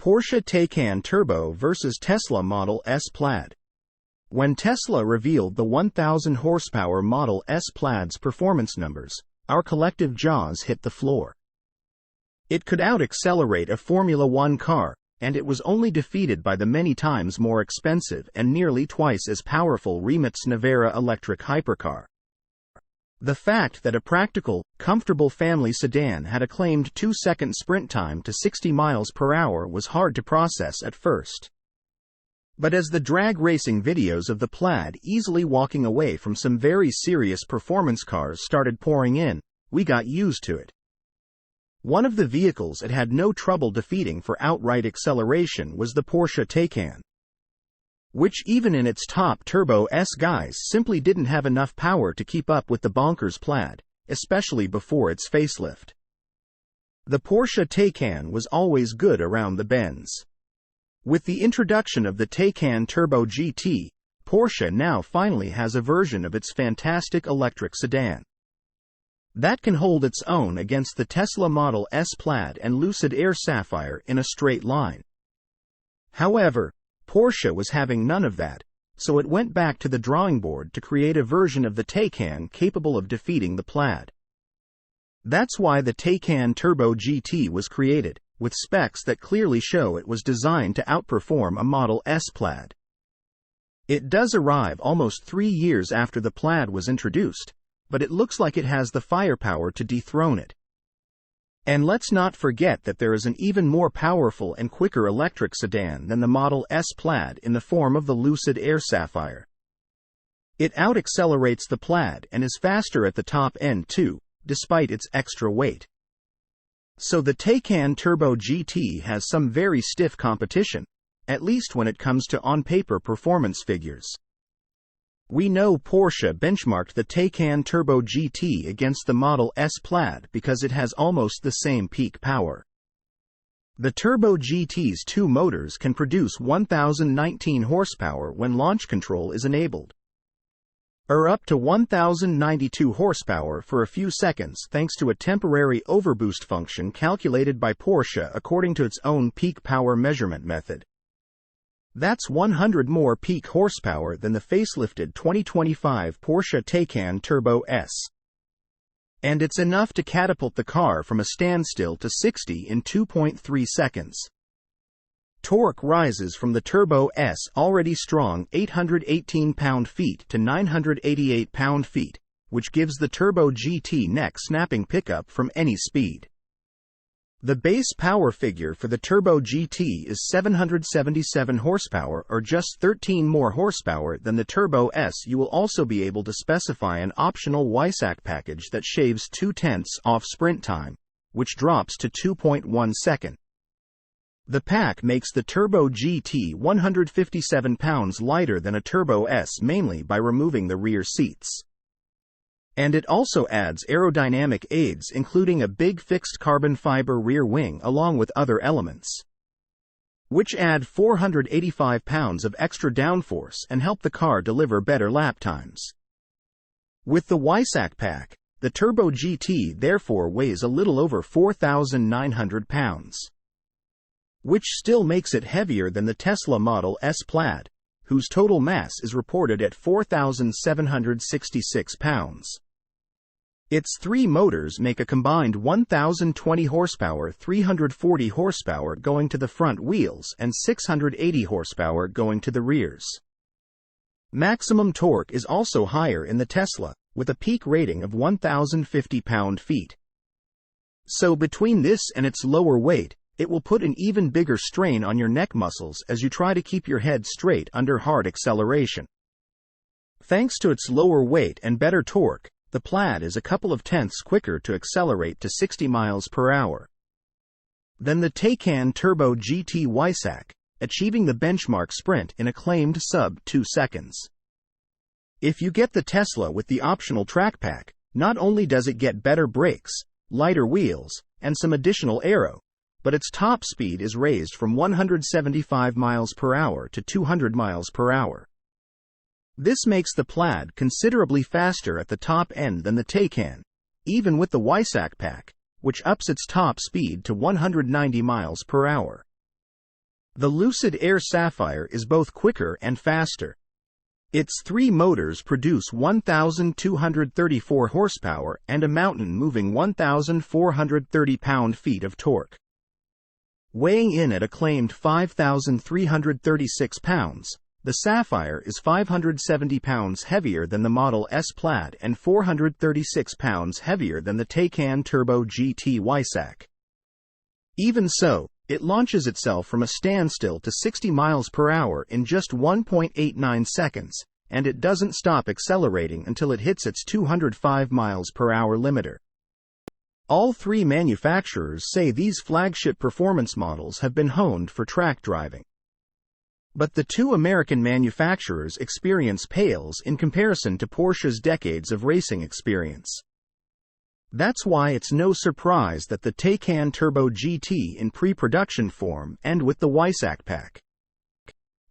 Porsche Taycan Turbo vs Tesla Model S Plaid. When Tesla revealed the 1,000 horsepower Model S Plaid's performance numbers, our collective jaws hit the floor. It could out-accelerate a Formula One car, and it was only defeated by the many times more expensive and nearly twice as powerful Rimac Nevera electric hypercar. The fact that a practical, comfortable family sedan had a claimed 2-second sprint time to 60 miles per hour was hard to process at first. But as the drag racing videos of the Plaid easily walking away from some very serious performance cars started pouring in, we got used to it. One of the vehicles it had no trouble defeating for outright acceleration was the Porsche Taycan, which even in its top Turbo S guise simply didn't have enough power to keep up with the bonkers Plaid, especially before its facelift. The Porsche Taycan was always good around the bends. With the introduction of the Taycan Turbo GT, Porsche now finally has a version of its fantastic electric sedan that can hold its own against the Tesla Model S Plaid and Lucid Air Sapphire in a straight line. However, Porsche was having none of that, so it went back to the drawing board to create a version of the Taycan capable of defeating the Plaid. That's why the Taycan Turbo GT was created, with specs that clearly show it was designed to outperform a Model S Plaid. It does arrive almost 3 years after the Plaid was introduced, but it looks like it has the firepower to dethrone it. And let's not forget that there is an even more powerful and quicker electric sedan than the Model S Plaid in the form of the Lucid Air Sapphire. It out-accelerates the Plaid and is faster at the top end too, despite its extra weight. So the Taycan Turbo GT has some very stiff competition, at least when it comes to on-paper performance figures. We know Porsche benchmarked the Taycan Turbo GT against the Model S Plaid because it has almost the same peak power. The Turbo GT's 2 motors can produce 1,019 horsepower when launch control is enabled, or up to 1,092 horsepower for a few seconds thanks to a temporary overboost function calculated by Porsche according to its own peak power measurement method. That's 100 more peak horsepower than the facelifted 2025 Porsche Taycan Turbo S. And it's enough to catapult the car from a standstill to 60 in 2.3 seconds. Torque rises from the Turbo S already strong 818 pound-feet to 988 pound-feet, which gives the Turbo GT neck-snapping pickup from any speed. The base power figure for the Turbo GT is 777 horsepower, or just 13 more horsepower than the Turbo S. You will also be able to specify an optional WISAC package that shaves 0.2 off sprint time, which drops to 2.1 seconds. The pack makes the Turbo GT 157 pounds lighter than a Turbo S mainly by removing the rear seats. And it also adds aerodynamic aids including a big fixed carbon fiber rear wing along with other elements, which add 485 pounds of extra downforce and help the car deliver better lap times. With the WISAC pack, the Turbo GT therefore weighs a little over 4,900 pounds, which still makes it heavier than the Tesla Model S Plaid, whose total mass is reported at 4,766 pounds. Its 3 motors make a combined 1,020 horsepower, 340 horsepower going to the front wheels and 680 horsepower going to the rears. Maximum torque is also higher in the Tesla, with a peak rating of 1,050 pound-feet. So between this and its lower weight, it will put an even bigger strain on your neck muscles as you try to keep your head straight under hard acceleration. Thanks to its lower weight and better torque, the Plaid is a couple of tenths quicker to accelerate to 60 miles per hour than the Taycan Turbo GT WISAC, achieving the benchmark sprint in a claimed sub-2 seconds. If you get the Tesla with the optional track pack, not only does it get better brakes, lighter wheels, and some additional aero, but its top speed is raised from 175 miles per hour to 200 miles per hour. This makes the Plaid considerably faster at the top end than the Taycan, even with the WISAC pack, which ups its top speed to 190 miles per hour. The Lucid Air Sapphire is both quicker and faster. Its 3 motors produce 1,234 horsepower and a mountain-moving 1,430 pound-feet of torque. Weighing in at a claimed 5,336 pounds, the Sapphire is 570 pounds heavier than the Model S Plaid and 436 pounds heavier than the Taycan Turbo GT Weissach. Even so, it launches itself from a standstill to 60 miles per hour in just 1.89 seconds, and it doesn't stop accelerating until it hits its 205 miles per hour limiter. All 3 manufacturers say these flagship performance models have been honed for track driving. But the 2 American manufacturers' experience pales in comparison to Porsche's decades of racing experience. That's why it's no surprise that the Taycan Turbo GT in pre-production form and with the Weissach pack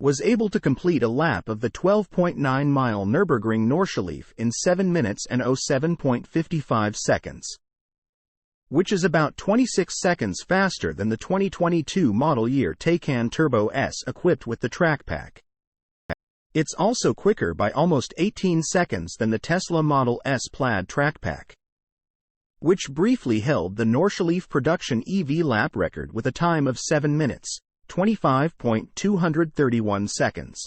was able to complete a lap of the 12.9-mile Nürburgring Nordschleife in 7 minutes and 07.55 seconds, which is about 26 seconds faster than the 2022 model year Taycan Turbo S equipped with the track pack. It's also quicker by almost 18 seconds than the Tesla Model S Plaid track pack, which briefly held the Nordschleife production EV lap record with a time of 7 minutes, 25.231 seconds.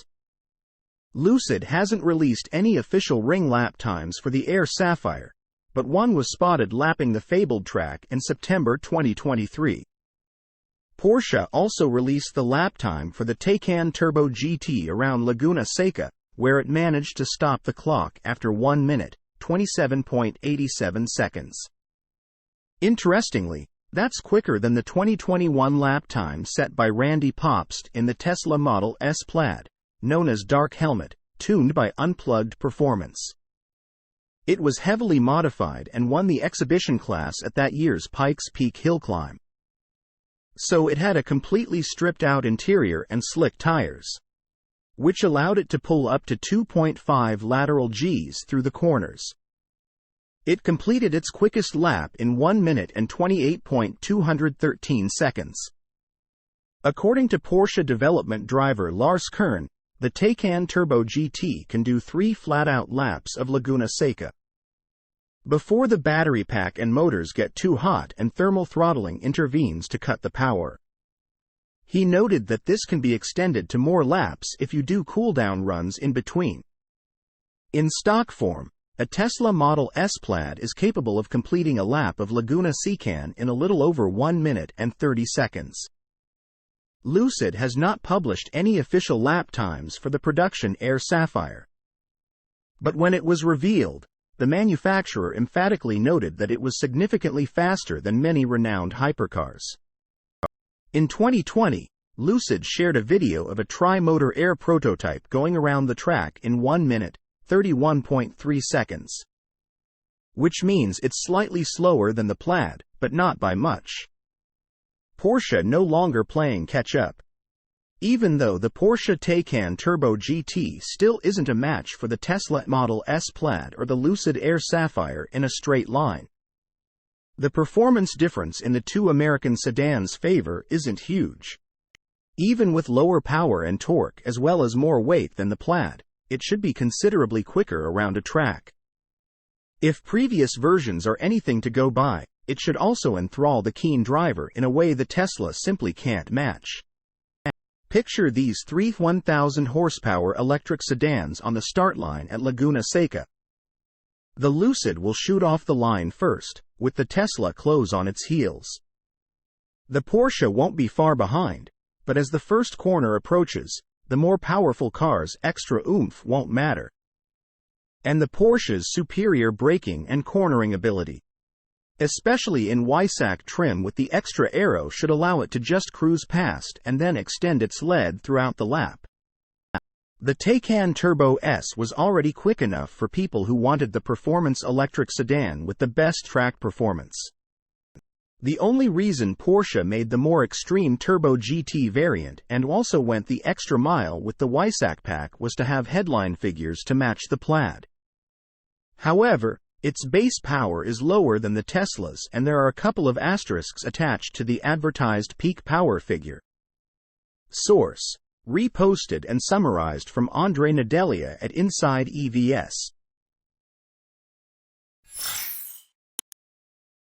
Lucid hasn't released any official ring lap times for the Air Sapphire, but one was spotted lapping the fabled track in September 2023. Porsche also released the lap time for the Taycan Turbo GT around Laguna Seca, where it managed to stop the clock after 1 minute, 27.87 seconds. Interestingly, that's quicker than the 2021 lap time set by Randy Popst in the Tesla Model S Plaid, known as Dark Helmet, tuned by Unplugged Performance. It was heavily modified and won the exhibition class at that year's Pikes Peak hill climb. So it had a completely stripped-out interior and slick tires, which allowed it to pull up to 2.5 lateral Gs through the corners. It completed its quickest lap in 1 minute and 28.213 seconds. According to Porsche development driver Lars Kern, the Taycan Turbo GT can do 3 flat-out laps of Laguna Seca before the battery pack and motors get too hot and thermal throttling intervenes to cut the power. He noted that this can be extended to more laps if you do cool-down runs in between. In stock form, a Tesla Model S Plaid is capable of completing a lap of Laguna Seca in a little over 1 minute and 30 seconds. Lucid has not published any official lap times for the production Air Sapphire. But when it was revealed, the manufacturer emphatically noted that it was significantly faster than many renowned hypercars. In 2020, Lucid shared a video of a tri-motor Air prototype going around the track in 1 minute, 31.3 seconds, which means it's slightly slower than the Plaid, but not by much. Porsche no longer playing catch-up. Even though the Porsche Taycan Turbo GT still isn't a match for the Tesla Model S Plaid or the Lucid Air Sapphire in a straight line, the performance difference in the 2 American sedans' favor isn't huge. Even with lower power and torque as well as more weight than the Plaid, it should be considerably quicker around a track. If previous versions are anything to go by, it should also enthrall the keen driver in a way the Tesla simply can't match. Picture these 3 1,000 horsepower electric sedans on the start line at Laguna Seca. The Lucid will shoot off the line first, with the Tesla close on its heels. The Porsche won't be far behind, but as the first corner approaches, the more powerful car's extra oomph won't matter. And the Porsche's superior braking and cornering ability, especially in Weissach trim with the extra aero, should allow it to just cruise past and then extend its lead throughout the lap. The Taycan Turbo S was already quick enough for people who wanted the performance electric sedan with the best track performance. The only reason Porsche made the more extreme Turbo GT variant and also went the extra mile with the Weissach pack was to have headline figures to match the Plaid. However, its base power is lower than the Tesla's and there are a couple of asterisks attached to the advertised peak power figure. Source: reposted and summarized from Andrei Nedelea at insideevs.